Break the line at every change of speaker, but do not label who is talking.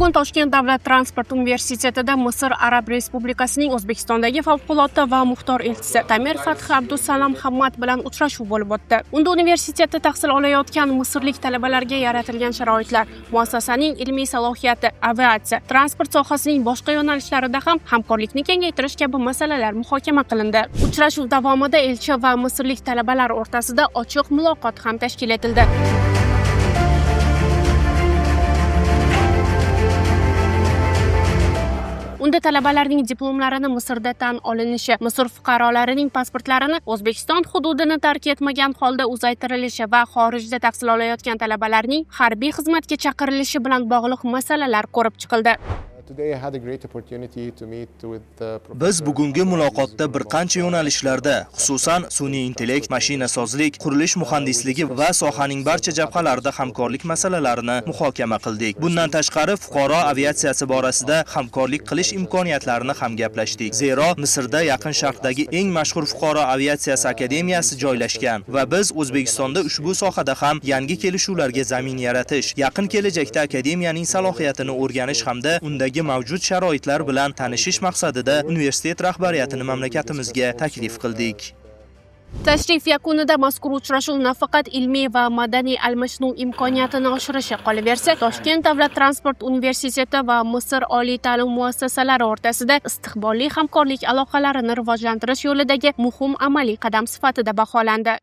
Bugun Toshkent davlat transport universitetida Misr Arab Respublikasining O'zbekistondagi favqulodda va muxtor elchisi Tamir Fathi Abdusalom Hammad bilan uchrashuv bo'lib o'tdi. Unda universitetda tahsil olayotgan misrlik talabalarga yaratilgan sharoitlar, muassasaning ilmiy salohiyati, aviatsiya, transport sohasining boshqa yo'nalishlarida ham hamkorlikni kengaytirish kabi masalalar muhokama qilindi. Uchrashuv davomida elchi va misrlik talabalar o'rtasida ochiq muloqot ham tashkil etildi. Unda talabalarning diplomlarini Misrda tan olinishi, Misr fuqarolarining pasportlarini O'zbekiston hududini tark etmagan holda uzaytirilishi va xorijda tahsil olayotgan talabalarning harbiy xizmatga chaqirilishi bilan bog'liq masalalar ko'rib chiqildi.
Biz bugungi muloqotda bir qancha yo'nalishlarda, xususan sun'iy intellekt, mashinasozlik, qurilish muhandisligi va sohaning barcha jabhalarida hamkorlik masalalarini muhokama qildik. Bundan tashqari fuqaro aviatsiyasi borasida hamkorlik qilish imkoniyatlarini ham gaplashdik. Zero Misrda Yaqin Sharqdagi eng mashhur fuqaro aviatsiyasi akademiyasi joylashgan va biz O'zbekistonda ushbu sohada ham yangi kelishuvlarga zamin yaratish, yaqin kelajakda akademiyaning salohiyatini o'rganish hamda undagi mavjud sharoitlar bilan tanishish maqsadida universitet rahbariyatini mamlakatimizga taklif qildik.
Tashrif yakunida mazkur uchrashuv nafaqat ilmiy va madaniy almashinuv imkoniyatini oshirishi qolaversa, Toshkent davlat transport universiteti va Misr oliy ta'lim muassasalari o'rtasida istiqbolli hamkorlik aloqalarini rivojlantirish yo'lidagi muhim amaliy qadam sifatida baholandi.